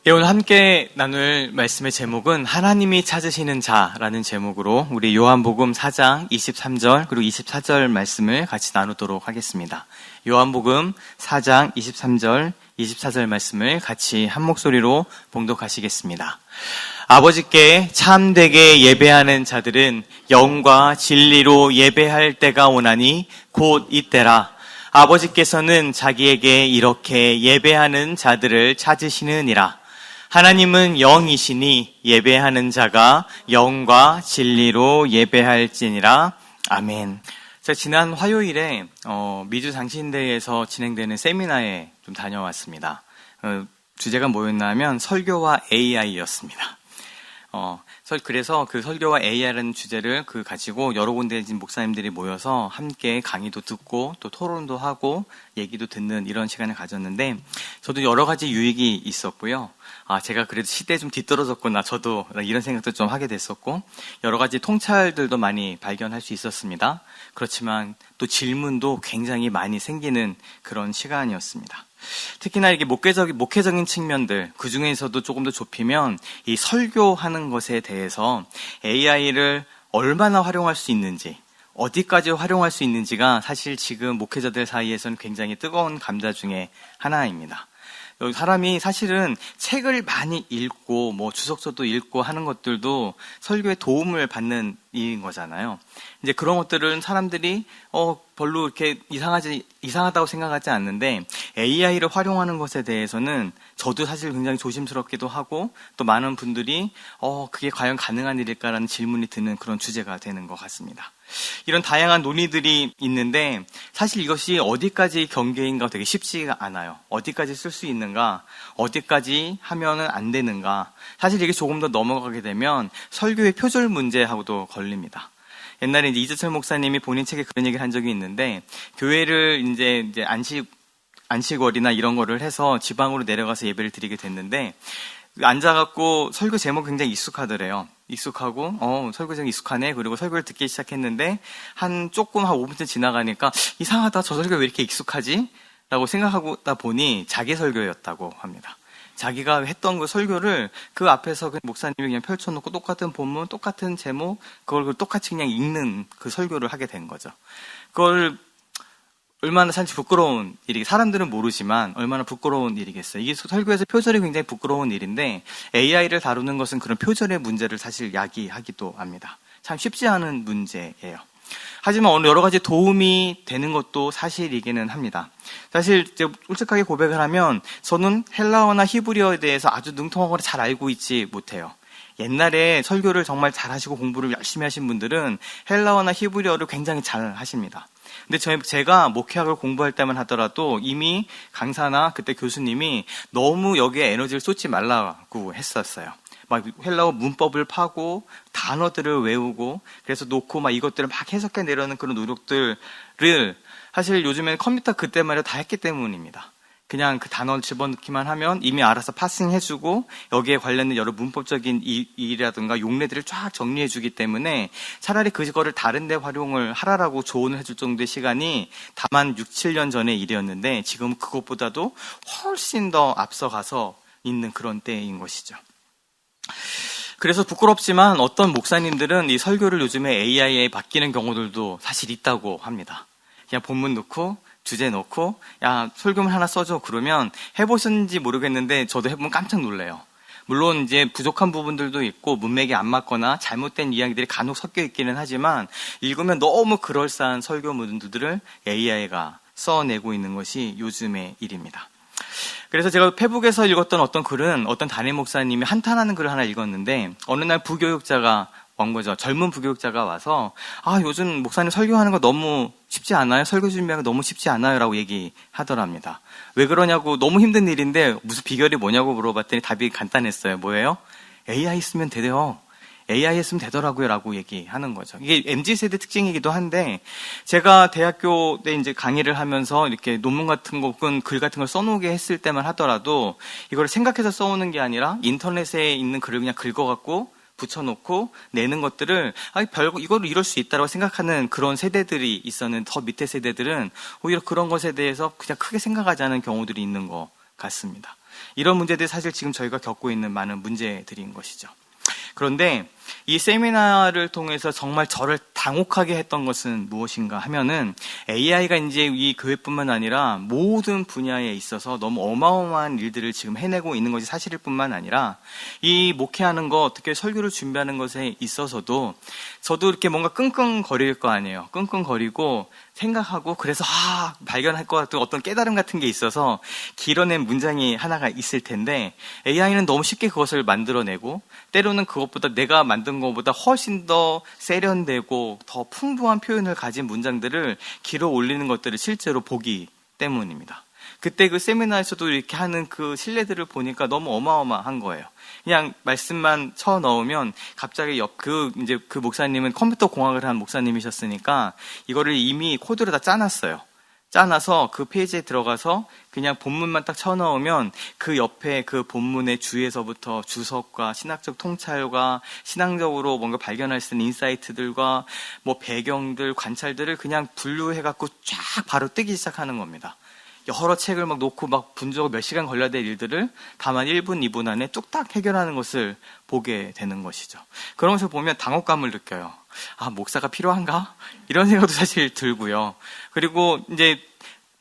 예, 오늘 함께 나눌 말씀의 제목은 하나님이 찾으시는 자라는 제목으로 우리 요한복음 4장 23절 그리고 24절 말씀을 같이 나누도록 하겠습니다. 요한복음 4장 23절, 24절 말씀을 같이 한 목소리로 봉독하시겠습니다. 아버지께 참되게 예배하는 자들은 영과 진리로 예배할 때가 오나니 곧 이때라. 아버지께서는 자기에게 이렇게 예배하는 자들을 찾으시느니라. 하나님은 영이시니 예배하는 자가 영과 진리로 예배할지니라. 아멘. 제가 지난 화요일에 미주장신대에서 진행되는 세미나에 좀 다녀왔습니다. 주제가 뭐였냐면 설교와 AI였습니다. 그래서 그 설교와 AI라는 주제를 가지고 여러 군데 목사님들이 모여서 함께 강의도 듣고 또 토론도 하고 얘기도 듣는 이런 시간을 가졌는데 저도 여러 가지 유익이 있었고요. 제가 그래도 시대에 좀 뒤떨어졌구나. 저도 이런 생각도 좀 하게 됐었고 여러 가지 통찰들도 많이 발견할 수 있었습니다. 그렇지만 또 질문도 굉장히 많이 생기는 그런 시간이었습니다. 특히나 이렇게 목회적인 측면들, 그 중에서도 조금 더 좁히면 이 설교하는 것에 대해서 AI를 얼마나 활용할 수 있는지, 어디까지 활용할 수 있는지가 사실 지금 목회자들 사이에서는 굉장히 뜨거운 감자 중에 하나입니다. 사람이 사실은 책을 많이 읽고 주석서도 읽고 하는 것들도 설교에 도움을 받는 일인 거잖아요. 이제 그런 것들은 사람들이 별로 이렇게 이상하다고 생각하지 않는데 AI를 활용하는 것에 대해서는 저도 사실 굉장히 조심스럽기도 하고 또 많은 분들이 그게 과연 가능한 일일까라는 질문이 드는 그런 주제가 되는 것 같습니다. 이런 다양한 논의들이 있는데 사실 이것이 어디까지 경계인가 되게 쉽지가 않아요. 어디까지 쓸 수 있는가, 어디까지 하면은 안 되는가. 사실 이게 조금 더 넘어가게 되면 설교의 표절 문제하고도 걸립니다. 옛날에 이재철 목사님이 본인 책에 그런 얘기를 한 적이 있는데 교회를 이제 안식월이나 이런 거를 해서 지방으로 내려가서 예배를 드리게 됐는데 앉아갖고 설교 제목 굉장히 익숙하더래요. 익숙하고 설교 제목 익숙하네. 그리고 설교를 듣기 시작했는데 한 5분쯤 지나가니까 이상하다. 저 설교 왜 이렇게 익숙하지? 라고 생각하다 보니 자기 설교였다고 합니다. 자기가 했던 그 설교를 그 앞에서 그 목사님이 그냥 펼쳐놓고 똑같은 본문, 똑같은 제목, 그걸 똑같이 그냥 읽는 그 설교를 하게 된 거죠. 그걸 얼마나 사실 부끄러운 일이, 사람들은 모르지만 얼마나 부끄러운 일이겠어요. 이게 설교에서 표절이 굉장히 부끄러운 일인데 AI를 다루는 것은 그런 표절의 문제를 사실 야기하기도 합니다. 참 쉽지 않은 문제예요. 하지만 여러 가지 도움이 되는 것도 사실이기는 합니다. 사실 솔직하게 고백을 하면 저는 헬라어나 히브리어에 대해서 아주 능통하고 잘 알고 있지 못해요. 옛날에 설교를 정말 잘하시고 공부를 열심히 하신 분들은 헬라어나 히브리어를 굉장히 잘 하십니다. 근데 제가 목회학을 공부할 때만 하더라도 이미 강사나 그때 교수님이 너무 여기에 에너지를 쏟지 말라고 했었어요. 막 헬라어 문법을 파고 단어들을 외우고 그래서 놓고 이것들을 막 해석해 내려는 그런 노력들을 사실 요즘에는 컴퓨터 그때만 해도 다 했기 때문입니다. 그냥 그 단어를 집어넣기만 하면 이미 알아서 파싱해주고 여기에 관련된 여러 문법적인 일이라든가 용례들을 쫙 정리해주기 때문에 차라리 그거를 다른 데 활용을 하라라고 조언을 해줄 정도의 시간이 다만 6, 7년 전의 일이었는데 지금은 그것보다도 훨씬 더 앞서가서 있는 그런 때인 것이죠. 그래서 부끄럽지만 어떤 목사님들은 이 설교를 요즘에 AI에 맡기는 경우들도 사실 있다고 합니다. 그냥 본문 넣고 주제 넣고 야 설교문 하나 써줘 그러면 해보셨는지 모르겠는데 저도 해보면 깜짝 놀래요. 물론 이제 부족한 부분들도 있고 문맥이 안 맞거나 잘못된 이야기들이 간혹 섞여 있기는 하지만 읽으면 너무 그럴싸한 설교문들을 AI가 써내고 있는 것이 요즘의 일입니다. 그래서 제가 페북에서 읽었던 어떤 글은 어떤 담임 목사님이 한탄하는 글을 하나 읽었는데 어느 날 부교육자가 온 거죠. 젊은 부교육자가 와서 요즘 목사님 설교하는 거 너무 쉽지 않아요? 설교 준비하는 거 너무 쉽지 않아요? 라고 얘기하더랍니다. 왜 그러냐고 너무 힘든 일인데 무슨 비결이 뭐냐고 물어봤더니 답이 간단했어요. 뭐예요? AI 쓰면 돼요. AI 했으면 되더라고요. 라고 얘기하는 거죠. 이게 MZ세대 특징이기도 한데 제가 대학교 때 이제 강의를 하면서 이렇게 논문 같은 거 혹은 글 같은 걸 써놓게 했을 때만 하더라도 이걸 생각해서 써오는 게 아니라 인터넷에 있는 글을 그냥 긁어갖고 붙여놓고 내는 것들을 이거를 이럴 수 있다고 생각하는 그런 세대들이 있었는데 더 밑에 세대들은 오히려 그런 것에 대해서 그냥 크게 생각하지 않은 경우들이 있는 것 같습니다. 이런 문제들이 사실 지금 저희가 겪고 있는 많은 문제들인 것이죠. 그런데 이 세미나를 통해서 정말 저를 당혹하게 했던 것은 무엇인가 하면은 AI가 이제 이 교회뿐만 아니라 모든 분야에 있어서 너무 어마어마한 일들을 지금 해내고 있는 것이 사실일 뿐만 아니라 이 목회하는 거, 특히 설교를 준비하는 것에 있어서도 저도 이렇게 뭔가 끙끙거릴 거 아니에요. 끙끙거리고 생각하고 그래서 발견할 것 같은 어떤 깨달음 같은 게 있어서 길어낸 문장이 하나가 있을 텐데 AI는 너무 쉽게 그것을 만들어내고 때로는 그것보다 내가 만든 것보다 훨씬 더 세련되고 더 풍부한 표현을 가진 문장들을 길어 올리는 것들을 실제로 보기 때문입니다. 그때 그 세미나에서도 이렇게 하는 그 신뢰들을 보니까 너무 어마어마한 거예요. 그냥 말씀만 쳐 넣으면 갑자기 이제 그 목사님은 컴퓨터 공학을 한 목사님이셨으니까 이거를 이미 코드로 다 짜놨어요. 짜놔서 그 페이지에 들어가서 그냥 본문만 딱 쳐넣으면 그 옆에 그 본문의 주에서부터 주석과 신학적 통찰과 신앙적으로 뭔가 발견할 수 있는 인사이트들과 뭐 배경들, 관찰들을 그냥 분류해갖고 쫙 바로 뜨기 시작하는 겁니다. 여러 책을 막 놓고 막 분석을 몇 시간 걸려야 될 일들을 다만 1분, 2분 안에 뚝딱 해결하는 것을 보게 되는 것이죠. 그런 것을 보면 당혹감을 느껴요. 목사가 필요한가? 이런 생각도 사실 들고요. 그리고 이제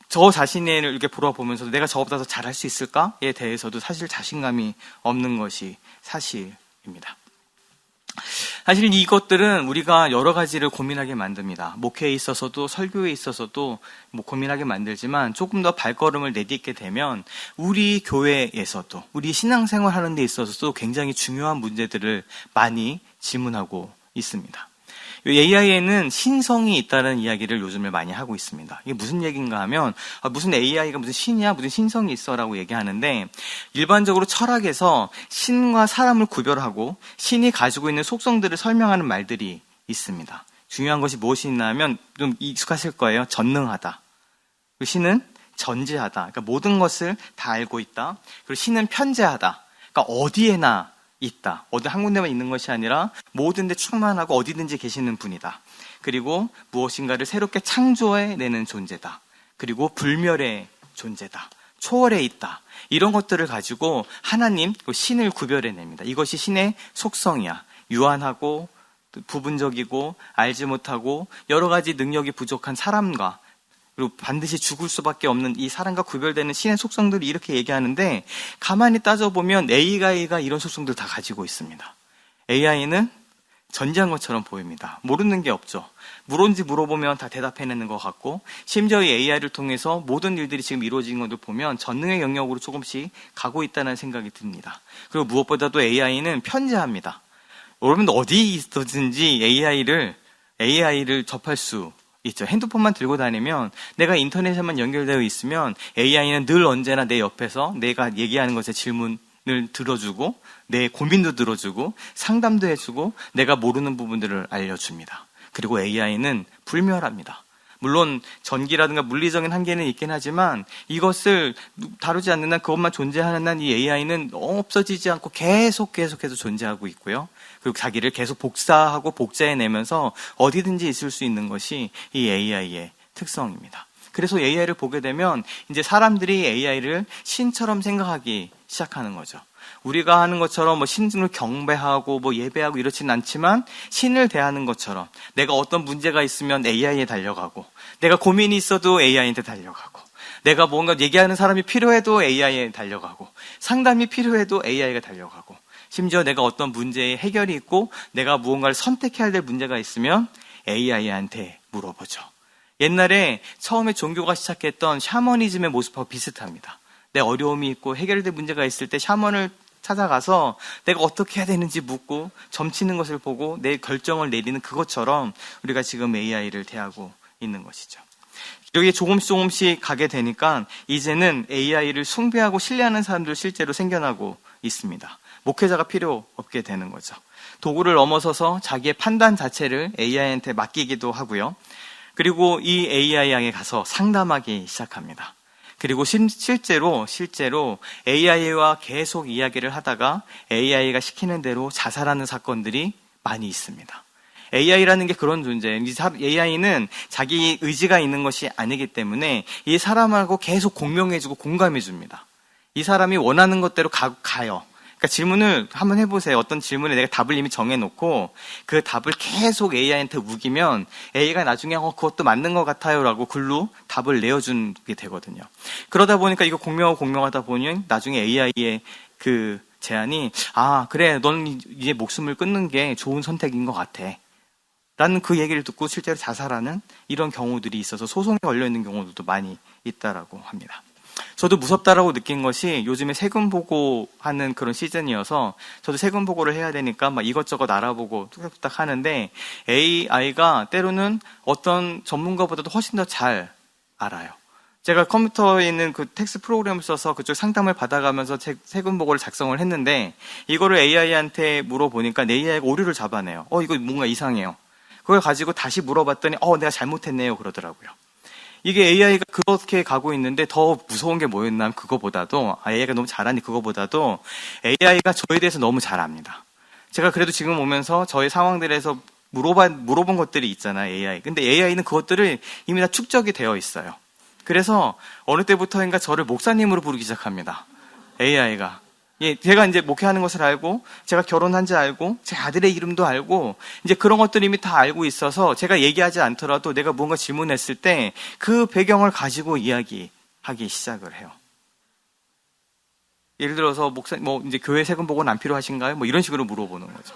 저 자신을 이렇게 돌아보면서 내가 저보다 더 잘할 수 있을까에 대해서도 사실 자신감이 없는 것이 사실입니다. 사실 이것들은 우리가 여러 가지를 고민하게 만듭니다. 목회에 있어서도 설교에 있어서도 고민하게 만들지만 조금 더 발걸음을 내딛게 되면 우리 교회에서도 우리 신앙생활 하는 데 있어서도 굉장히 중요한 문제들을 많이 질문하고 있습니다. AI에는 신성이 있다는 이야기를 요즘에 많이 하고 있습니다. 이게 무슨 얘기인가 하면 무슨 AI가 무슨 신이야 무슨 신성이 있어 라고 얘기하는데 일반적으로 철학에서 신과 사람을 구별하고 신이 가지고 있는 속성들을 설명하는 말들이 있습니다. 중요한 것이 무엇이 있냐면 좀 익숙하실 거예요. 전능하다. 신은 전지하다. 그러니까 모든 것을 다 알고 있다. 그리고 신은 편재하다. 그러니까 어디에나 있다. 어디 한 군데만 있는 것이 아니라 모든 데 충만하고 어디든지 계시는 분이다. 그리고 무엇인가를 새롭게 창조해내는 존재다. 그리고 불멸의 존재다. 초월해 있다. 이런 것들을 가지고 하나님, 신을 구별해냅니다. 이것이 신의 속성이야. 유한하고 부분적이고 알지 못하고 여러 가지 능력이 부족한 사람과 그리고 반드시 죽을 수밖에 없는 이 사람과 구별되는 신의 속성들을 이렇게 얘기하는데 가만히 따져보면 AI가 이런 속성들을 다 가지고 있습니다. AI는 전지한 것처럼 보입니다. 모르는 게 없죠. 물은지 물어보면 다 대답해내는 것 같고 심지어 이 AI를 통해서 모든 일들이 지금 이루어진 것을 보면 전능의 영역으로 조금씩 가고 있다는 생각이 듭니다. 그리고 무엇보다도 AI는 편재합니다. 여러분 어디 있든지 AI를 접할 수 있죠. 핸드폰만 들고 다니면 내가 인터넷에만 연결되어 있으면 AI는 늘 언제나 내 옆에서 내가 얘기하는 것에 질문을 들어주고 내 고민도 들어주고 상담도 해주고 내가 모르는 부분들을 알려줍니다. 그리고 AI는 불멸합니다. 물론 전기라든가 물리적인 한계는 있긴 하지만 이것을 다루지 않는 한 그것만 존재하는 한 이 AI는 없어지지 않고 계속해서 존재하고 있고요. 그리고 자기를 계속 복사하고 복제해내면서 어디든지 있을 수 있는 것이 이 AI의 특성입니다. 그래서 AI를 보게 되면 이제 사람들이 AI를 신처럼 생각하기 시작하는 거죠. 우리가 하는 것처럼 신을 경배하고 예배하고 이렇지는 않지만 신을 대하는 것처럼 내가 어떤 문제가 있으면 AI에 달려가고 내가 고민이 있어도 AI한테 달려가고 내가 뭔가 얘기하는 사람이 필요해도 AI에 달려가고 상담이 필요해도 AI가 달려가고 심지어 내가 어떤 문제의 해결이 있고 내가 무언가를 선택해야 될 문제가 있으면 AI한테 물어보죠. 옛날에 처음에 종교가 시작했던 샤머니즘의 모습하고 비슷합니다. 내 어려움이 있고 해결될 문제가 있을 때 샤먼을 찾아가서 내가 어떻게 해야 되는지 묻고 점치는 것을 보고 내 결정을 내리는 그것처럼 우리가 지금 AI를 대하고 있는 것이죠. 여기에 조금씩 가게 되니까 이제는 AI를 숭배하고 신뢰하는 사람들 실제로 생겨나고 있습니다. 목회자가 필요 없게 되는 거죠. 도구를 넘어서서 자기의 판단 자체를 AI한테 맡기기도 하고요. 그리고 이 AI에게 가서 상담하기 시작합니다. 그리고 실제로 AI와 계속 이야기를 하다가 AI가 시키는 대로 자살하는 사건들이 많이 있습니다. AI라는 게 그런 존재예요. AI는 자기 의지가 있는 것이 아니기 때문에 이 사람하고 계속 공명해주고 공감해줍니다. 이 사람이 원하는 것대로 가요. 그러니까 질문을 한번 해보세요. 어떤 질문에 내가 답을 이미 정해놓고 그 답을 계속 AI한테 우기면 A가 나중에 그것도 맞는 것 같아요 라고 글로 답을 내어주게 되거든요. 그러다 보니까 이거 공명하다 보니 나중에 AI의 그 제안이 그래 넌 이제 목숨을 끊는 게 좋은 선택인 것 같아 라는 그 얘기를 듣고 실제로 자살하는 이런 경우들이 있어서 소송에 걸려있는 경우들도 많이 있다라고 합니다. 저도 무섭다라고 느낀 것이 요즘에 세금 보고하는 그런 시즌이어서 저도 세금 보고를 해야 되니까 막 이것저것 알아보고 뚝딱뚝딱 하는데 AI가 때로는 어떤 전문가보다도 훨씬 더 잘 알아요. 제가 컴퓨터에 있는 그 텍스트 프로그램을 써서 그쪽 상담을 받아가면서 세금 보고를 작성을 했는데 이거를 AI한테 물어보니까 AI가 오류를 잡아내요. 이거 뭔가 이상해요. 그걸 가지고 다시 물어봤더니 내가 잘못했네요 그러더라고요. 이게 AI가 그렇게 가고 있는데 더 무서운 게 뭐였나 하면 그거보다도 AI가 너무 잘하니 그거보다도 AI가 저에 대해서 너무 잘 압니다. 제가 그래도 지금 오면서 저의 상황들에서 물어본 것들이 있잖아요, AI. 근데 AI는 그것들을 이미 다 축적이 되어 있어요. 그래서 어느 때부터인가 저를 목사님으로 부르기 시작합니다. AI가. 제가 이제 목회하는 것을 알고, 제가 결혼한 지 알고, 제 아들의 이름도 알고, 이제 그런 것들 이미 다 알고 있어서 제가 얘기하지 않더라도 내가 뭔가 질문했을 때 그 배경을 가지고 이야기하기 시작을 해요. 예를 들어서 이제 교회 세금 보고는 안 필요하신가요? 이런 식으로 물어보는 거죠.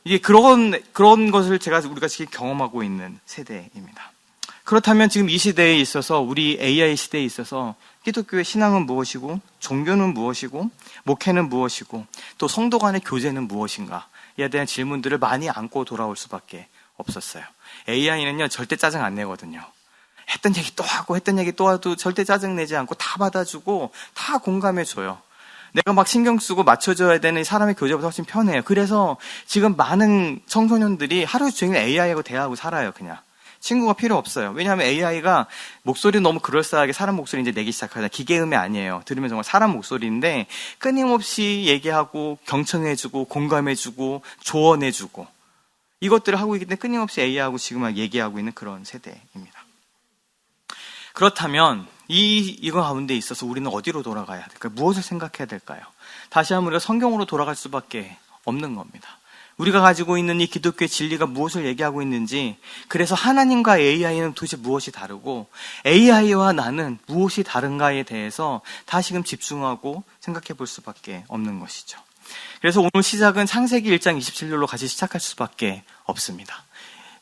이게 그런 것을 우리가 지금 경험하고 있는 세대입니다. 그렇다면 지금 이 시대에 있어서 우리 AI 시대에 있어서 기독교의 신앙은 무엇이고 종교는 무엇이고 목회는 무엇이고 또 성도 간의 교제는 무엇인가에 대한 질문들을 많이 안고 돌아올 수밖에 없었어요. AI는요 절대 짜증 안 내거든요. 했던 얘기 또 하고 했던 얘기 또 해도 절대 짜증 내지 않고 다 받아주고 다 공감해줘요. 내가 막 신경 쓰고 맞춰줘야 되는 사람의 교제보다 훨씬 편해요. 그래서 지금 많은 청소년들이 하루 종일 AI하고 대화하고 살아요. 그냥 친구가 필요 없어요. 왜냐하면 AI가 목소리는 너무 그럴싸하게 사람 목소리 이제 내기 시작하잖아요. 기계음이 아니에요. 들으면 정말 사람 목소리인데 끊임없이 얘기하고 경청해주고 공감해주고 조언해주고 이것들을 하고 있기 때문에 끊임없이 AI하고 지금 얘기하고 있는 그런 세대입니다. 그렇다면 이거 가운데 있어서 우리는 어디로 돌아가야 될까요? 무엇을 생각해야 될까요? 다시 한번 우리가 성경으로 돌아갈 수밖에 없는 겁니다. 우리가 가지고 있는 이 기독교의 진리가 무엇을 얘기하고 있는지, 그래서 하나님과 AI는 도대체 무엇이 다르고 AI와 나는 무엇이 다른가에 대해서 다시금 집중하고 생각해 볼 수밖에 없는 것이죠. 그래서 오늘 시작은 창세기 1장 27절로 같이 시작할 수밖에 없습니다.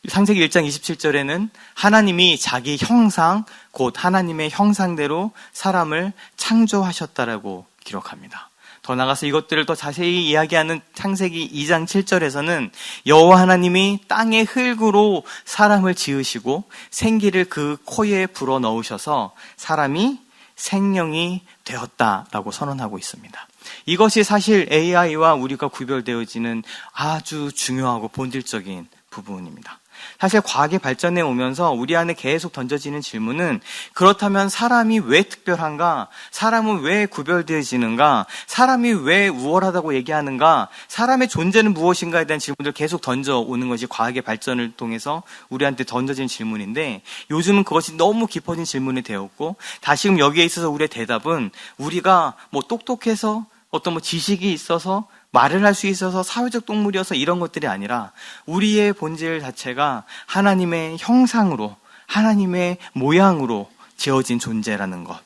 창세기 1장 27절에는 하나님이 자기 형상, 곧 하나님의 형상대로 사람을 창조하셨다라고 기록합니다. 더 나아가서 이것들을 더 자세히 이야기하는 창세기 2장 7절에서는 여호와 하나님이 땅의 흙으로 사람을 지으시고 생기를 그 코에 불어넣으셔서 사람이 생명이 되었다라고 선언하고 있습니다. 이것이 사실 AI와 우리가 구별되어지는 아주 중요하고 본질적인 부분입니다. 사실 과학이 발전해 오면서 우리 안에 계속 던져지는 질문은 그렇다면 사람이 왜 특별한가? 사람은 왜 구별되어지는가? 사람이 왜 우월하다고 얘기하는가? 사람의 존재는 무엇인가에 대한 질문들을 계속 던져오는 것이 과학의 발전을 통해서 우리한테 던져진 질문인데 요즘은 그것이 너무 깊어진 질문이 되었고 다시금 여기에 있어서 우리의 대답은 우리가 똑똑해서 어떤 지식이 있어서 말을 할 수 있어서 사회적 동물이어서 이런 것들이 아니라 우리의 본질 자체가 하나님의 형상으로 하나님의 모양으로 지어진 존재라는 것.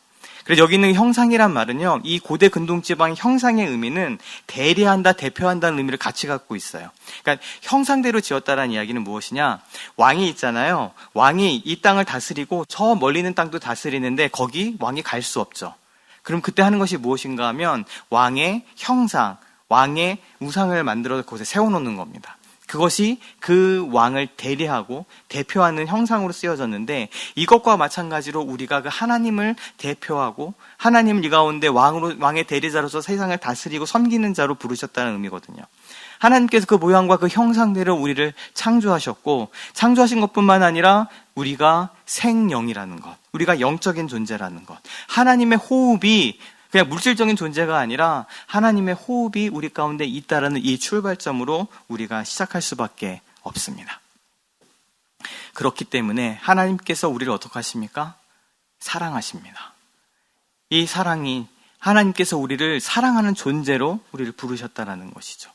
그래서 여기 있는 형상이란 말은요, 이 고대 근동지방 형상의 의미는 대리한다, 대표한다는 의미를 같이 갖고 있어요. 그러니까 형상대로 지었다라는 이야기는 무엇이냐? 왕이 있잖아요. 왕이 이 땅을 다스리고 저 멀리 있는 땅도 다스리는데 거기 왕이 갈 수 없죠. 그럼 그때 하는 것이 무엇인가 하면 왕의 형상, 왕의 우상을 만들어서 그곳에 세워놓는 겁니다. 그것이 그 왕을 대리하고 대표하는 형상으로 쓰여졌는데 이것과 마찬가지로 우리가 그 하나님을 대표하고 하나님을 이 가운데 왕의 대리자로서 세상을 다스리고 섬기는 자로 부르셨다는 의미거든요. 하나님께서 그 모양과 그 형상대로 우리를 창조하셨고 창조하신 것뿐만 아니라 우리가 생영이라는 것, 우리가 영적인 존재라는 것, 하나님의 호흡이 그냥 물질적인 존재가 아니라 하나님의 호흡이 우리 가운데 있다라는 이 출발점으로 우리가 시작할 수밖에 없습니다. 그렇기 때문에 하나님께서 우리를 어떻게 하십니까? 사랑하십니다. 이 사랑이 하나님께서 우리를 사랑하는 존재로 우리를 부르셨다라는 것이죠.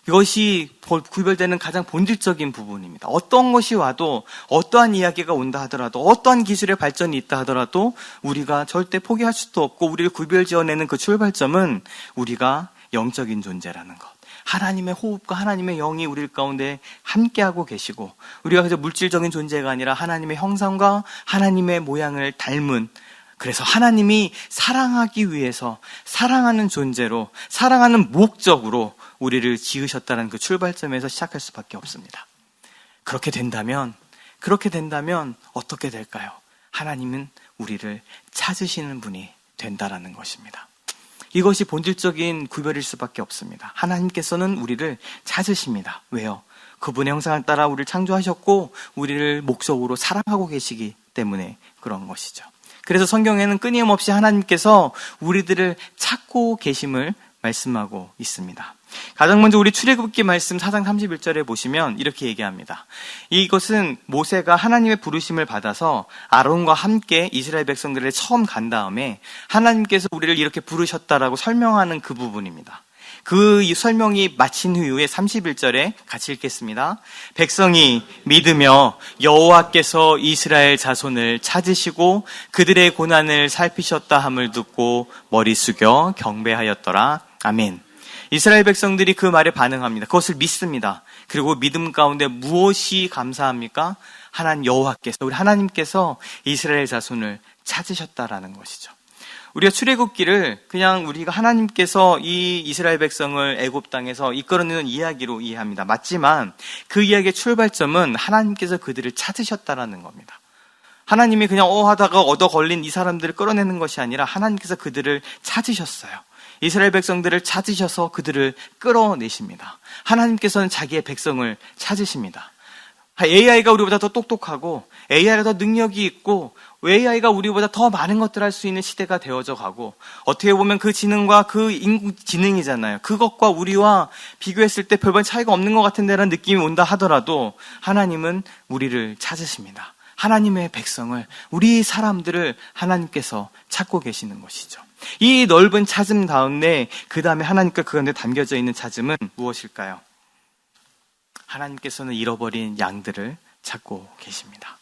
이것이 구별되는 가장 본질적인 부분입니다. 어떤 것이 와도, 어떠한 이야기가 온다 하더라도, 어떠한 기술의 발전이 있다 하더라도 우리가 절대 포기할 수도 없고, 우리를 구별지어내는 그 출발점은 우리가 영적인 존재라는 것. 하나님의 호흡과 하나님의 영이 우리 가운데 함께하고 계시고, 우리가 그저 물질적인 존재가 아니라 하나님의 형상과 하나님의 모양을 닮은, 그래서 하나님이 사랑하기 위해서 사랑하는 존재로, 사랑하는 목적으로 우리를 지으셨다는 그 출발점에서 시작할 수밖에 없습니다. 그렇게 된다면 어떻게 될까요? 하나님은 우리를 찾으시는 분이 된다라는 것입니다. 이것이 본질적인 구별일 수밖에 없습니다. 하나님께서는 우리를 찾으십니다. 왜요? 그분의 형상을 따라 우리를 창조하셨고 우리를 목적으로 사랑하고 계시기 때문에 그런 것이죠. 그래서 성경에는 끊임없이 하나님께서 우리들을 찾고 계심을 말씀하고 있습니다. 가장 먼저 우리 출애굽기 말씀 4장 31절에 보시면 이렇게 얘기합니다. 이것은 모세가 하나님의 부르심을 받아서 아론과 함께 이스라엘 백성들을 처음 간 다음에 하나님께서 우리를 이렇게 부르셨다라고 설명하는 그 부분입니다. 그 설명이 마친 후에 31절에 같이 읽겠습니다. 백성이 믿으며 여호와께서 이스라엘 자손을 찾으시고 그들의 고난을 살피셨다 함을 듣고 머리 숙여 경배하였더라. 아멘. 이스라엘 백성들이 그 말에 반응합니다. 그것을 믿습니다. 그리고 믿음 가운데 무엇이 감사합니까? 하나님 여호와께서, 우리 하나님께서 이스라엘 자손을 찾으셨다라는 것이죠. 우리가 출애굽기를 그냥 우리가 하나님께서 이 이스라엘 백성을 애굽 땅에서 이끌어내는 이야기로 이해합니다. 맞지만 그 이야기의 출발점은 하나님께서 그들을 찾으셨다라는 겁니다. 하나님이 그냥 하다가 얻어 걸린 이 사람들을 끌어내는 것이 아니라 하나님께서 그들을 찾으셨어요. 이스라엘 백성들을 찾으셔서 그들을 끌어내십니다. 하나님께서는 자기의 백성을 찾으십니다. AI가 우리보다 더 똑똑하고 AI가 더 능력이 있고 AI가 우리보다 더 많은 것들을 할 수 있는 시대가 되어져 가고, 어떻게 보면 그 지능과 그 인공지능이잖아요. 그것과 우리와 비교했을 때 별반 차이가 없는 것 같은데라는 느낌이 온다 하더라도 하나님은 우리를 찾으십니다. 하나님의 백성을, 우리 사람들을 하나님께서 찾고 계시는 것이죠. 이 넓은 찾음 가운데 그 다음에 하나님과 그 가운데 담겨져 있는 찾음은 무엇일까요? 하나님께서는 잃어버린 양들을 찾고 계십니다.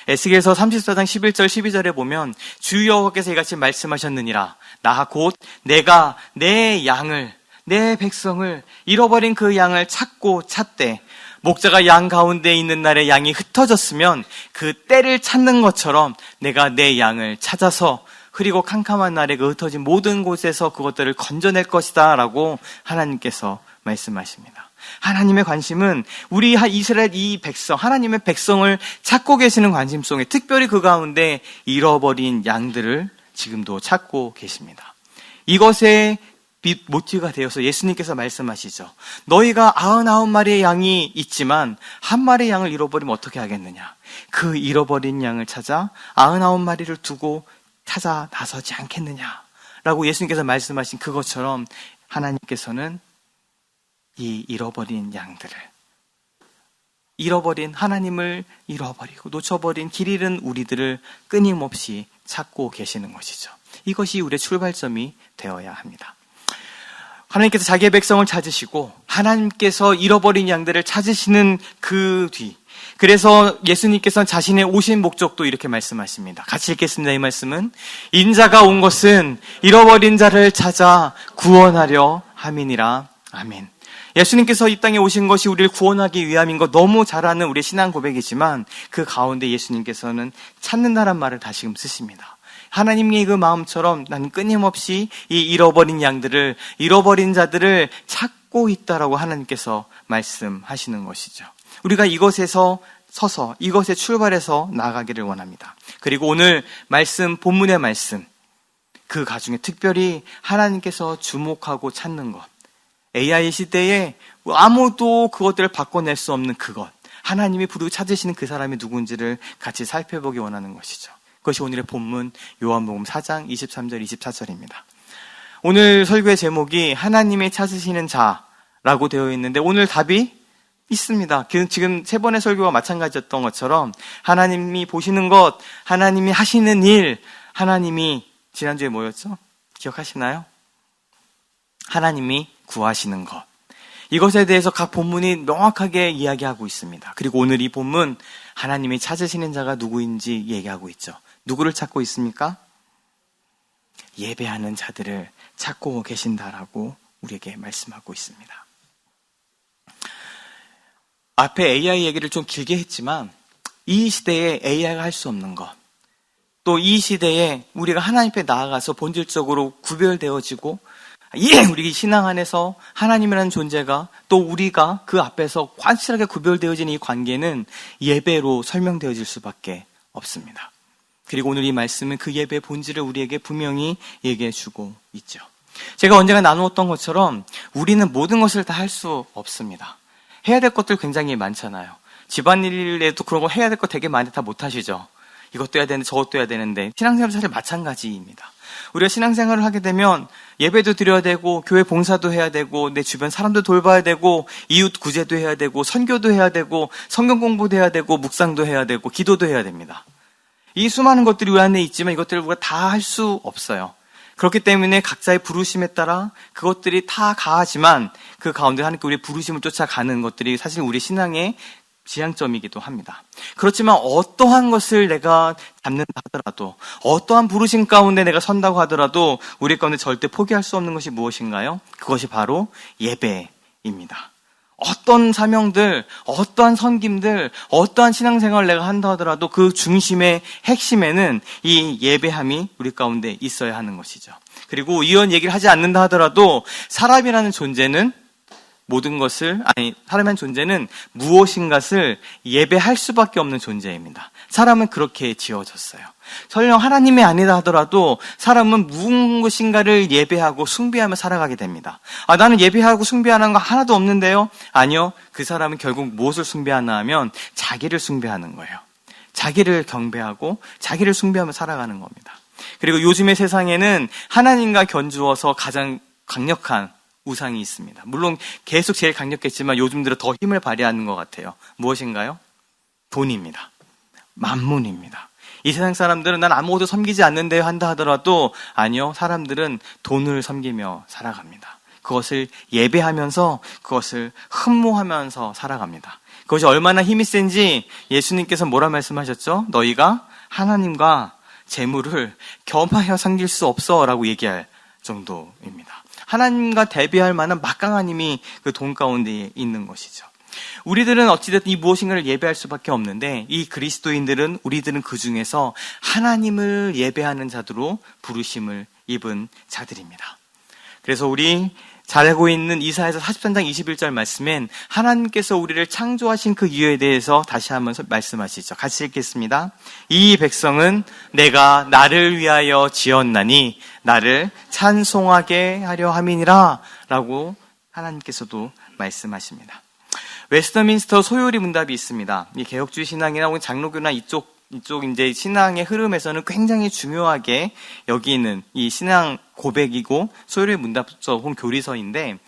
에스겔서 34장 11절 12절에 보면 주 여호와께서 이같이 말씀하셨느니라. 나 곧 내가 내 양을, 내 백성을, 잃어버린 그 양을 찾고 찾되, 목자가 양 가운데 있는 날에 양이 흩어졌으면 그 때를 찾는 것처럼 내가 내 양을 찾아서 흐리고 캄캄한 날에 그 흩어진 모든 곳에서 그것들을 건져낼 것이다 라고 하나님께서 말씀하십니다. 하나님의 관심은 우리 이스라엘 이 백성, 하나님의 백성을 찾고 계시는 관심 속에 특별히 그 가운데 잃어버린 양들을 지금도 찾고 계십니다. 이것에 모티브가 되어서 예수님께서 말씀하시죠. 너희가 99마리의 양이 있지만 한 마리의 양을 잃어버리면 어떻게 하겠느냐. 그 잃어버린 양을 찾아 99마리를 두고 찾아 나서지 않겠느냐 라고 예수님께서 말씀하신 그것처럼 하나님께서는 이 잃어버린 양들을, 잃어버린 하나님을 잃어버리고 놓쳐버린 길 잃은 우리들을 끊임없이 찾고 계시는 것이죠. 이것이 우리의 출발점이 되어야 합니다. 하나님께서 자기의 백성을 찾으시고 하나님께서 잃어버린 양들을 찾으시는 그 뒤, 그래서 예수님께서는 자신의 오신 목적도 이렇게 말씀하십니다. 같이 읽겠습니다. 이 말씀은 인자가 온 것은 잃어버린 자를 찾아 구원하려 함이니라. 아멘. 예수님께서 이 땅에 오신 것이 우리를 구원하기 위함인 것 너무 잘 아는 우리의 신앙 고백이지만 그 가운데 예수님께서는 찾는다란 말을 다시금 쓰십니다. 하나님의 그 마음처럼 나는 끊임없이 이 잃어버린 양들을, 잃어버린 자들을 찾고 있다라고 하나님께서 말씀하시는 것이죠. 우리가 이것에서 서서 이것에 출발해서 나아가기를 원합니다. 그리고 오늘 말씀, 본문의 말씀, 그 가중에 특별히 하나님께서 주목하고 찾는 것, AI 시대에 아무도 그것들을 바꿔낼 수 없는 그것, 하나님이 부르고 찾으시는 그 사람이 누군지를 같이 살펴보기 원하는 것이죠. 그것이 오늘의 본문 요한복음 4장 23절 24절입니다. 오늘 설교의 제목이 하나님이 찾으시는 자라고 되어 있는데 오늘 답이 있습니다. 지금 세 번의 설교와 마찬가지였던 것처럼 하나님이 보시는 것, 하나님이 하시는 일, 하나님이 지난주에 뭐였죠? 기억하시나요? 하나님이 구하시는 것. 이것에 대해서 각 본문이 명확하게 이야기하고 있습니다. 그리고 오늘 이 본문 하나님이 찾으시는 자가 누구인지 얘기하고 있죠. 누구를 찾고 있습니까? 예배하는 자들을 찾고 계신다라고 우리에게 말씀하고 있습니다. 앞에 AI 얘기를 좀 길게 했지만 이 시대에 AI가 할 수 없는 것, 또 이 시대에 우리가 하나님 앞에 나아가서 본질적으로 구별되어지고 우리 신앙 안에서 하나님이라는 존재가 또 우리가 그 앞에서 확실하게 구별되어지는 이 관계는 예배로 설명되어질 수밖에 없습니다. 그리고 오늘 이 말씀은 그 예배의 본질을 우리에게 분명히 얘기해 주고 있죠. 제가 언젠가 나누었던 것처럼 우리는 모든 것을 다 할 수 없습니다. 해야 될 것들 굉장히 많잖아요. 집안일에도 그런 거 해야 될 거 되게 많이 다 못하시죠. 이것도 해야 되는데 저것도 해야 되는데 신앙생활도 사실 마찬가지입니다. 우리가 신앙생활을 하게 되면 예배도 드려야 되고 교회 봉사도 해야 되고 내 주변 사람도 돌봐야 되고 이웃 구제도 해야 되고 선교도 해야 되고 성경 공부도 해야 되고 묵상도 해야 되고 기도도 해야 됩니다. 이 수많은 것들이 우리 안에 있지만 이것들을 우리가 다 할 수 없어요. 그렇기 때문에 각자의 부르심에 따라 그것들이 다 가하지만 그 가운데 하나님께 우리의 부르심을 쫓아가는 것들이 사실 우리 신앙의 지향점이기도 합니다. 그렇지만 어떠한 것을 내가 잡는다 하더라도 어떠한 부르심 가운데 내가 선다고 하더라도 우리 가운데 절대 포기할 수 없는 것이 무엇인가요? 그것이 바로 예배입니다. 어떤 사명들, 어떠한 섬김들, 어떠한 신앙생활을 내가 한다 하더라도 그 중심의 핵심에는 이 예배함이 우리 가운데 있어야 하는 것이죠. 그리고 이런 얘기를 하지 않는다 하더라도 사람이라는 존재는 사람이라는 존재는 무엇인가를 예배할 수밖에 없는 존재입니다. 사람은 그렇게 지어졌어요. 설령 하나님이 아니다 하더라도 사람은 무엇인가를 예배하고 숭배하며 살아가게 됩니다. 나는 예배하고 숭배하는 거 하나도 없는데요? 아니요. 그 사람은 결국 무엇을 숭배하나 하면 자기를 숭배하는 거예요. 자기를 경배하고 자기를 숭배하며 살아가는 겁니다. 그리고 요즘의 세상에는 하나님과 견주어서 가장 강력한 우상이 있습니다. 물론 계속 제일 강력했지만 요즘 들어 더 힘을 발휘하는 것 같아요. 무엇인가요? 돈입니다. 만문입니다. 이 세상 사람들은 난 아무것도 섬기지 않는데요 한다 하더라도 아니요. 사람들은 돈을 섬기며 살아갑니다. 그것을 예배하면서 그것을 흠모하면서 살아갑니다. 그것이 얼마나 힘이 센지 예수님께서 뭐라 말씀하셨죠? 너희가 하나님과 재물을 겸하여 섬길 수 없어 라고 얘기할 정도입니다. 하나님과 대비할 만한 막강한 힘이 그 돈 가운데 있는 것이죠. 우리들은 어찌됐든 이 무엇인가를 예배할 수밖에 없는데 이 그리스도인들은 우리들은 그 중에서 하나님을 예배하는 자들로 부르심을 입은 자들입니다. 그래서 우리 잘 알고 있는 이사야서 43장 21절 말씀엔 하나님께서 우리를 창조하신 그 이유에 대해서 다시 한번 말씀하시죠. 같이 읽겠습니다. 이 백성은 내가 나를 위하여 지었나니 나를 찬송하게 하려 함이니라 라고 하나님께서도 말씀하십니다. 웨스터민스터 소요리 문답이 있습니다. 이 개혁주의 신앙이나 혹은 장로교나 이쪽 이제 신앙의 흐름에서는 굉장히 중요하게 여기는 이 신앙 고백이고 소요리 문답서 혹은 교리서인데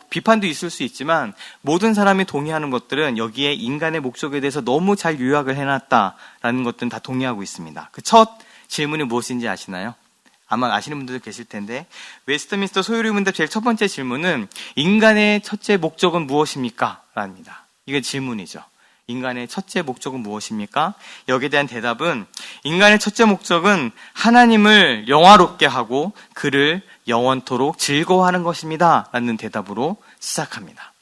비판도 있을 수 있지만 모든 사람이 동의하는 것들은 여기에 인간의 목적에 대해서 너무 잘 요약을 해놨다라는 것들은 다 동의하고 있습니다. 그 첫 질문이 무엇인지 아시나요? 아마 아시는 분들도 계실 텐데 웨스트민스터 소요리 문답 제일 첫 번째 질문은 인간의 첫째 목적은 무엇입니까? 라입니다. 이게 질문이죠. 인간의 첫째 목적은 무엇입니까? 여기에 대한 대답은 인간의 첫째 목적은 하나님을 영화롭게 하고 그를 영원토록 즐거워하는 것입니다. 라는 대답으로 시작합니다.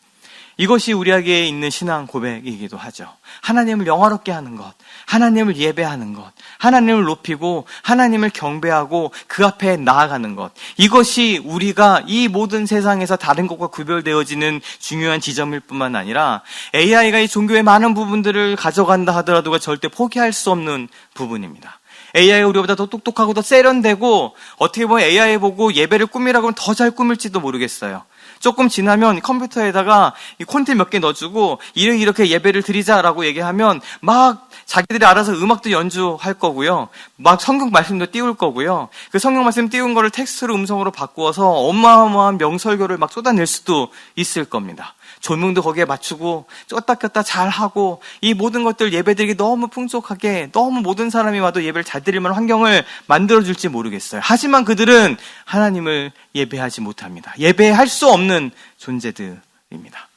이것이 우리에게 있는 신앙 고백이기도 하죠. 하나님을 영화롭게 하는 것, 하나님을 예배하는 것, 하나님을 높이고 하나님을 경배하고 그 앞에 나아가는 것. 이것이 우리가 이 모든 세상에서 다른 것과 구별되어지는 중요한 지점일 뿐만 아니라 AI가 이 종교의 많은 부분들을 가져간다 하더라도 절대 포기할 수 없는 부분입니다. AI가 우리보다 더 똑똑하고 더 세련되고 어떻게 보면 AI 보고 예배를 꾸미라고 하면 더 잘 꾸밀지도 모르겠어요. 조금 지나면 컴퓨터에다가 콘텐츠 몇 개 넣어주고 이렇게 예배를 드리자라고 얘기하면 막 자기들이 알아서 음악도 연주할 거고요. 막 성경 말씀도 띄울 거고요. 그 성경 말씀 띄운 거를 텍스트로 음성으로 바꾸어서 어마어마한 명설교를 막 쏟아낼 수도 있을 겁니다. 조명도 거기에 맞추고 쪘다 꼈다 잘 하고 이 모든 것들 예배드리기 너무 풍족하게 너무 모든 사람이 와도 예배를 잘 드릴 만한 환경을 만들어줄지 모르겠어요. 하지만 그들은 하나님을 예배하지 못합니다. 예배할 수 없는 존재들입니다.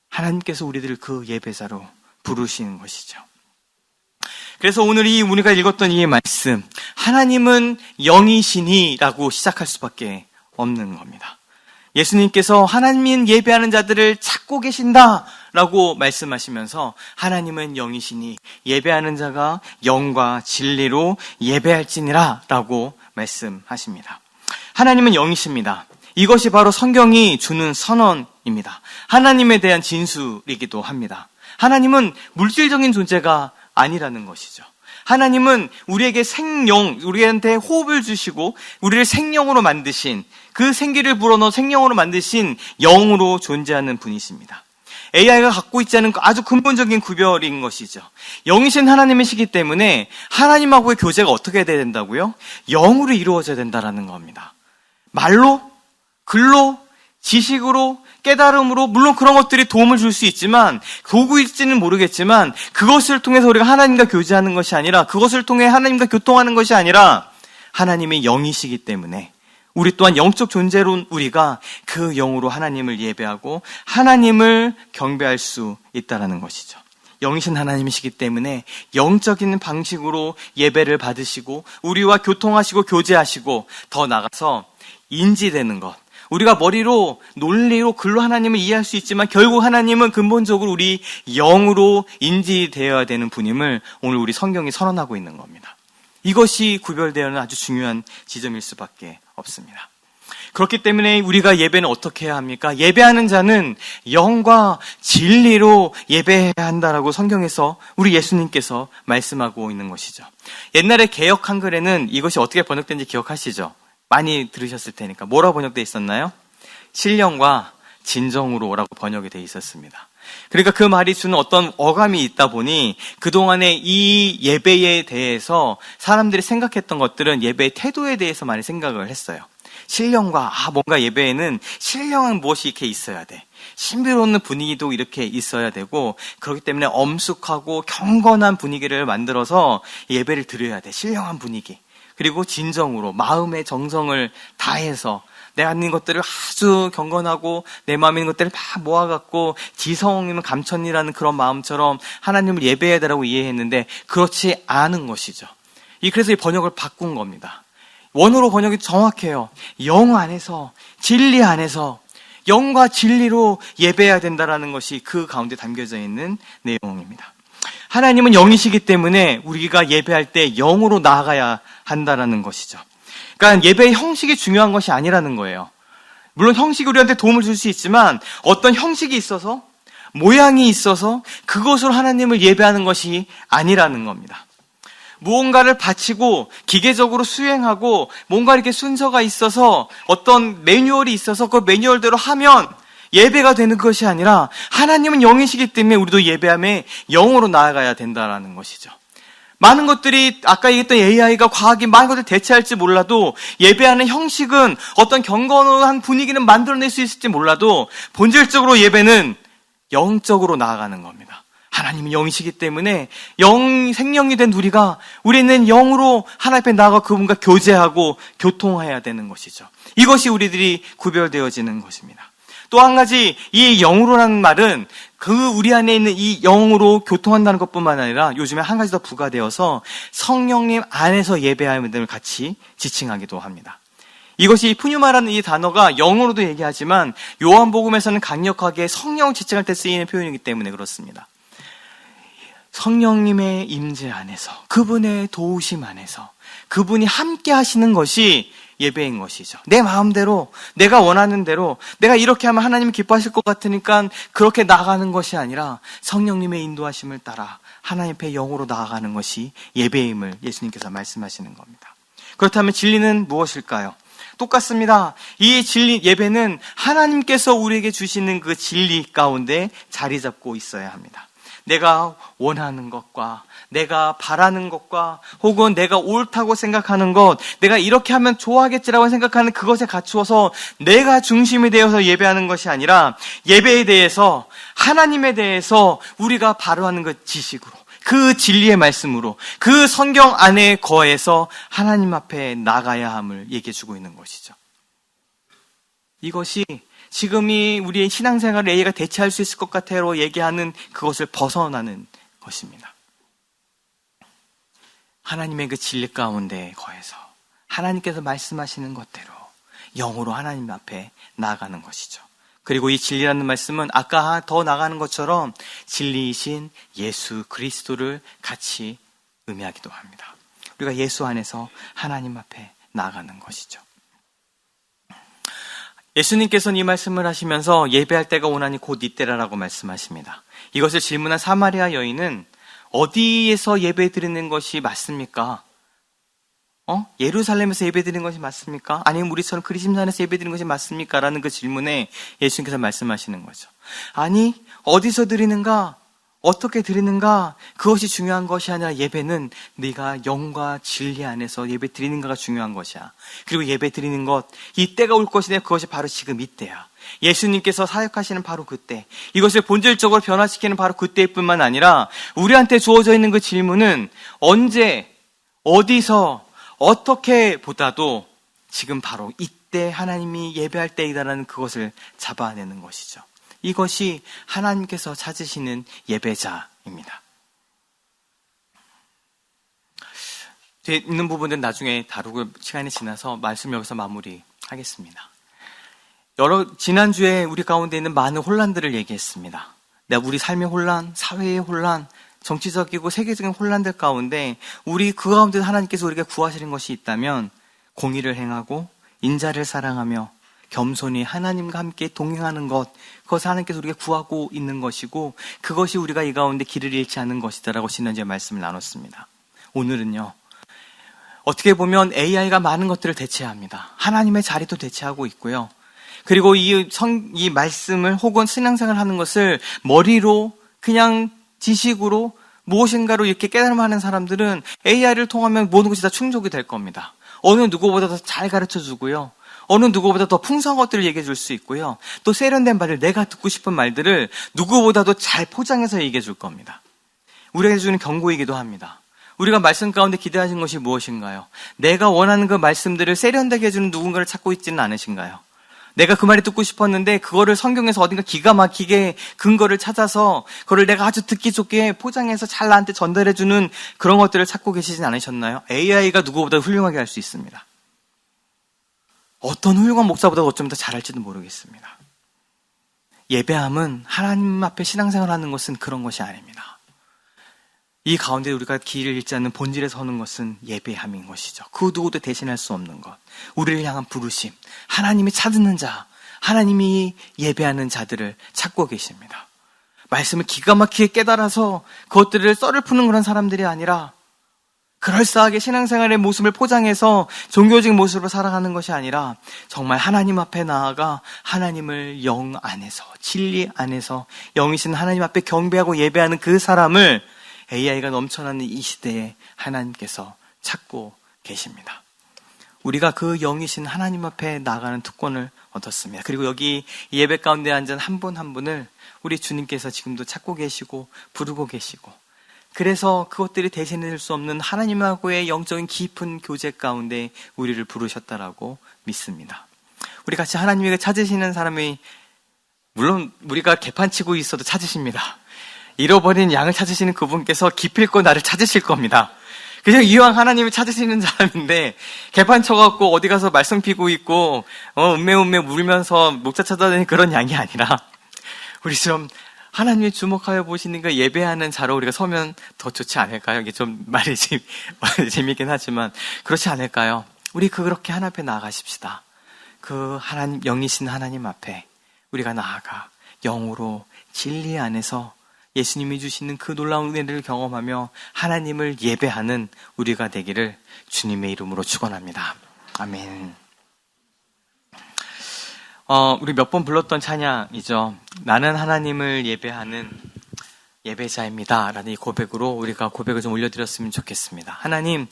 하나님께서 우리들을 그 예배자로 부르시는 것이죠. 그래서 오늘 우리가 읽었던 이 말씀, 하나님은 영이시니라고 시작할 수밖에 없는 겁니다. 예수님께서 하나님 예배하는 자들을 찾고 계신다라고 말씀하시면서 하나님은 영이시니 예배하는 자가 영과 진리로 예배할지니라라고 말씀하십니다. 하나님은 영이십니다. 이것이 바로 성경이 주는 선언입니다. 하나님에 대한 진술이기도 합니다. 하나님은 물질적인 존재가 아니라는 것이죠. 하나님은 우리에게 생영, 우리한테 호흡을 주시고 우리를 생명으로 만드신, 그 생기를 불어넣어 생명으로 만드신 영으로 존재하는 분이십니다. AI가 갖고 있지 않은 아주 근본적인 구별인 것이죠. 영이신 하나님이시기 때문에 하나님하고의 교제가 어떻게 돼야 된다고요? 영으로 이루어져야 된다는 겁니다. 말로, 글로, 지식으로, 깨달음으로, 물론 그런 것들이 도움을 줄 수 있지만, 도구일지는 모르겠지만, 그것을 통해서 우리가 하나님과 교제하는 것이 아니라, 그것을 통해 하나님과 교통하는 것이 아니라, 하나님의 영이시기 때문에, 우리 또한 영적 존재로 우리가 그 영으로 하나님을 예배하고, 하나님을 경배할 수 있다는 것이죠. 영이신 하나님이시기 때문에 영적인 방식으로 예배를 받으시고, 우리와 교통하시고, 교제하시고, 더 나아가서 인지되는 것. 우리가 머리로, 논리로, 글로 하나님을 이해할 수 있지만 결국 하나님은 근본적으로 우리 영으로 인지되어야 되는 분임을 오늘 우리 성경이 선언하고 있는 겁니다. 이것이 구별되어야 하는 아주 중요한 지점일 수밖에 없습니다. 그렇기 때문에 우리가 예배는 어떻게 해야 합니까? 예배하는 자는 영과 진리로 예배해야 한다라고 성경에서 우리 예수님께서 말씀하고 있는 것이죠. 옛날에 개역 한글에는 이것이 어떻게 번역된지 기억하시죠? 많이 들으셨을 테니까. 뭐라고 번역되어 있었나요? 신령과 진정으로라고 번역이 되어 있었습니다. 그러니까 그 말이 주는 어떤 어감이 있다 보니 그동안에 이 예배에 대해서 사람들이 생각했던 것들은 예배의 태도에 대해서 많이 생각을 했어요. 신령과 뭔가 예배에는 신령한 무엇이 이렇게 있어야 돼. 신비로운 분위기도 이렇게 있어야 되고, 그렇기 때문에 엄숙하고 경건한 분위기를 만들어서 예배를 드려야 돼. 신령한 분위기. 그리고 진정으로 마음의 정성을 다해서 내가 있는 것들을 아주 경건하고 내 마음에 있는 것들을 막 모아갖고 지성이면 감천이라는 그런 마음처럼 하나님을 예배해야 되라고 이해했는데 그렇지 않은 것이죠. 그래서 이 번역을 바꾼 겁니다. 원어로 번역이 정확해요. 영 안에서, 진리 안에서 영과 진리로 예배해야 된다는 것이 그 가운데 담겨져 있는 내용입니다. 하나님은 영이시기 때문에 우리가 예배할 때 영으로 나아가야 한다라는 것이죠. 그러니까 예배의 형식이 중요한 것이 아니라는 거예요. 물론 형식이 우리한테 도움을 줄 수 있지만 어떤 형식이 있어서, 모양이 있어서 그것으로 하나님을 예배하는 것이 아니라는 겁니다. 무언가를 바치고 기계적으로 수행하고 뭔가 이렇게 순서가 있어서 어떤 매뉴얼이 있어서 그 매뉴얼대로 하면 예배가 되는 것이 아니라 하나님은 영이시기 때문에 우리도 예배함에 영으로 나아가야 된다는 것이죠. 많은 것들이 아까 얘기했던 AI가 과학이 많은 것을 대체할지 몰라도 예배하는 형식은 어떤 경건한 분위기는 만들어낼 수 있을지 몰라도 본질적으로 예배는 영적으로 나아가는 겁니다. 하나님은 영이시기 때문에 생명이 된 우리는 영으로 하나님 앞에 나아가 그분과 교제하고 교통해야 되는 것이죠. 이것이 우리들이 구별되어지는 것입니다. 또 한 가지 이 영으로라는 말은 우리 안에 있는 이 영으로 교통한다는 것뿐만 아니라 요즘에 한 가지 더 부과되어서 성령님 안에서 예배함을 같이 지칭하기도 합니다. 이것이 푸뉴마라는 이 단어가 영어로도 얘기하지만 요한복음에서는 강력하게 성령을 지칭할 때 쓰이는 표현이기 때문에 그렇습니다. 성령님의 임재 안에서, 그분의 도우심 안에서 그분이 함께 하시는 것이 예배인 것이죠. 내 마음대로, 내가 원하는 대로, 내가 이렇게 하면 하나님이 기뻐하실 것 같으니까 그렇게 나아가는 것이 아니라 성령님의 인도하심을 따라 하나님 앞에 영으로 나아가는 것이 예배임을 예수님께서 말씀하시는 겁니다. 그렇다면 진리는 무엇일까요? 똑같습니다. 이 진리, 예배는 하나님께서 우리에게 주시는 그 진리 가운데 자리 잡고 있어야 합니다. 내가 원하는 것과 내가 바라는 것과 혹은 내가 옳다고 생각하는 것, 내가 이렇게 하면 좋아하겠지라고 생각하는 그것에 갖추어서 내가 중심이 되어서 예배하는 것이 아니라 예배에 대해서 하나님에 대해서 우리가 바로하는 그 지식으로, 그 진리의 말씀으로, 그 성경 안에 거해서 하나님 앞에 나가야 함을 얘기해 주고 있는 것이죠. 이것이 지금이 우리의 신앙생활을 A가 대체할 수 있을 것 같아요 얘기하는 그것을 벗어나는 것입니다. 하나님의 그 진리 가운데 거해서 하나님께서 말씀하시는 것대로 영으로 하나님 앞에 나아가는 것이죠. 그리고 이 진리라는 말씀은 아까 더 나가는 것처럼 진리이신 예수 그리스도를 같이 의미하기도 합니다. 우리가 예수 안에서 하나님 앞에 나아가는 것이죠. 예수님께서는 이 말씀을 하시면서 예배할 때가 오나니 곧 이때라라고 말씀하십니다. 이것을 질문한 사마리아 여인은 어디에서 예배 드리는 것이 맞습니까? 예루살렘에서 예배 드리는 것이 맞습니까? 아니면 우리처럼 그리심산에서 예배 드리는 것이 맞습니까? 라는 그 질문에 예수님께서 말씀하시는 거죠. 아니, 어디서 드리는가? 어떻게 드리는가? 그것이 중요한 것이 아니라 예배는 네가 영과 진리 안에서 예배 드리는가가 중요한 것이야. 그리고 예배 드리는 것, 이 때가 올 것이네. 그것이 바로 지금 이때야. 예수님께서 사역하시는 바로 그때, 이것을 본질적으로 변화시키는 바로 그때일 뿐만 아니라 우리한테 주어져 있는 그 질문은 언제, 어디서, 어떻게 보다도 지금 바로 이때 하나님이 예배할 때이다라는 그것을 잡아내는 것이죠. 이것이 하나님께서 찾으시는 예배자입니다. 뒤에 있는 부분은 나중에 다루고 시간이 지나서 말씀 여기서 마무리하겠습니다. 지난주에 우리 가운데 있는 많은 혼란들을 얘기했습니다. 우리 삶의 혼란, 사회의 혼란, 정치적이고 세계적인 혼란들 가운데 우리 그 가운데 하나님께서 우리에게 구하시는 것이 있다면 공의를 행하고 인자를 사랑하며 겸손히 하나님과 함께 동행하는 것, 그것을 하나님께서 우리가 구하고 있는 것이고 그것이 우리가 이 가운데 길을 잃지 않는 것이다라고 지난주에 말씀을 나눴습니다. 오늘은요, 어떻게 보면 AI가 많은 것들을 대체합니다. 하나님의 자리도 대체하고 있고요. 그리고 이 말씀을 혹은 신앙생활을 하는 것을 머리로 그냥 지식으로 무엇인가로 이렇게 깨달음하는 사람들은 AI를 통하면 모든 것이 다 충족이 될 겁니다. 어느 누구보다 더 잘 가르쳐 주고요. 어느 누구보다 더 풍성한 것들을 얘기해 줄 수 있고요. 또 세련된 말을, 내가 듣고 싶은 말들을 누구보다도 잘 포장해서 얘기해 줄 겁니다. 우리에게 주는 경고이기도 합니다. 우리가 말씀 가운데 기대하신 것이 무엇인가요? 내가 원하는 그 말씀들을 세련되게 해주는 누군가를 찾고 있지는 않으신가요? 내가 그 말이 듣고 싶었는데 그거를 성경에서 어딘가 기가 막히게 근거를 찾아서 그거를 내가 아주 듣기 좋게 포장해서 잘 나한테 전달해주는 그런 것들을 찾고 계시진 않으셨나요? AI가 누구보다 훌륭하게 할 수 있습니다. 어떤 훌륭한 목사보다 어쩌면 더 잘할지도 모르겠습니다. 예배함은 하나님 앞에 신앙생활하는 것은 그런 것이 아닙니다. 이 가운데 우리가 길을 잃지 않는 본질에 서는 것은 예배함인 것이죠. 그 누구도 대신할 수 없는 것. 우리를 향한 부르심, 하나님이 찾는 자, 하나님이 예배하는 자들을 찾고 계십니다. 말씀을 기가 막히게 깨달아서 그것들을 썰을 푸는 그런 사람들이 아니라 그럴싸하게 신앙생활의 모습을 포장해서 종교적인 모습으로 살아가는 것이 아니라 정말 하나님 앞에 나아가 하나님을 영 안에서, 진리 안에서 영이신 하나님 앞에 경배하고 예배하는 그 사람을 AI가 넘쳐나는 이 시대에 하나님께서 찾고 계십니다. 우리가 그 영이신 하나님 앞에 나가는 특권을 얻었습니다. 그리고 여기 예배 가운데 앉은 한 분 한 분을 우리 주님께서 지금도 찾고 계시고 부르고 계시고, 그래서 그것들이 대신해줄 수 없는 하나님하고의 영적인 깊은 교제 가운데 우리를 부르셨다라고 믿습니다. 우리 같이 하나님에게 찾으시는 사람이, 물론 우리가 개판치고 있어도 찾으십니다. 잃어버린 양을 찾으시는 그분께서 기필코 나를 찾으실 겁니다. 그냥 이왕 하나님을 찾으시는 사람인데 개판 쳐갖고 어디 가서 말썽 피고 있고 음메 울면서 목자 찾아다니는 그런 양이 아니라 우리 좀 하나님의 주목하여 보시는 그 예배하는 자로 우리가 서면 더 좋지 않을까요? 이게 좀 말이 재미있긴 하지만 그렇지 않을까요? 우리 그렇게 하나님 앞에 나아가십시다. 그 하나님, 영이신 하나님 앞에 우리가 나아가 영으로 진리 안에서 예수님이 주시는 그 놀라운 은혜를 경험하며 하나님을 예배하는 우리가 되기를 주님의 이름으로 축원합니다. 아멘. 우리 몇 번 불렀던 찬양이죠. 나는 하나님을 예배하는 예배자입니다. 라는 이 고백으로 우리가 고백을 좀 올려드렸으면 좋겠습니다. 하나님,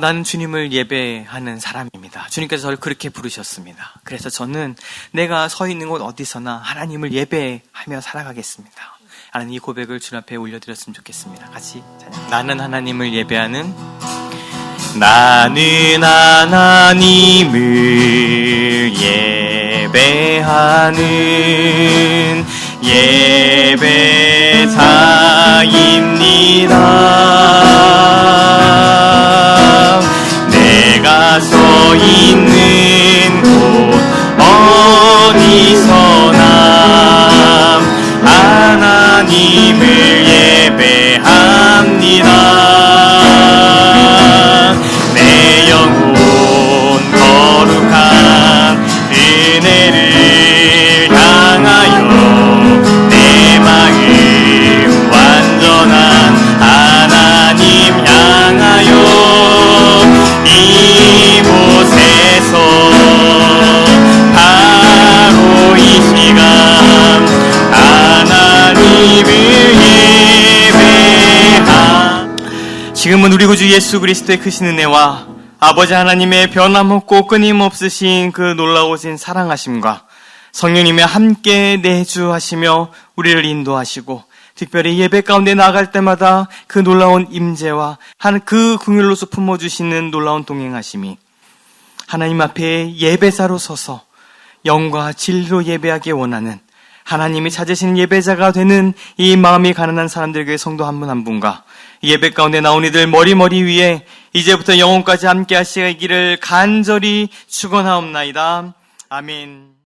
나는 주님을 예배하는 사람입니다. 주님께서 저를 그렇게 부르셨습니다. 그래서 저는 내가 서 있는 곳 어디서나 하나님을 예배하며 살아가겠습니다. 라는 이 고백을 주님 앞에 올려드렸으면 좋겠습니다. 같이 찬양. 나는 하나님을 예배하는 예배자입니다. 내가 서 있는 곳 어디서나 하나님을 예배합니다. 내 영혼 거룩한 은혜를 향하여 내 마음 완전한 하나님 향하여 이곳에서 바로 이 시간 하나님을 예배하. 지금은 우리 구주 예수 그리스도의 크신 은혜와 아버지 하나님의 변함없고 끊임없으신 그 놀라우신 사랑하심과 성령님의 함께 내주하시며 우리를 인도하시고 특별히 예배 가운데 나아갈 때마다 그 놀라운 임재와 그 긍휼로서 품어주시는 놀라운 동행하심이 하나님 앞에 예배자로 서서 영과 진리로 예배하기 원하는 하나님이 찾으신 예배자가 되는 이 마음이 가난한 사람들에게 성도 한 분 한 분과 예배 가운데 나온 이들 머리 위에 이제부터 영혼까지 함께 하시기를 간절히 축원하옵나이다. 아멘.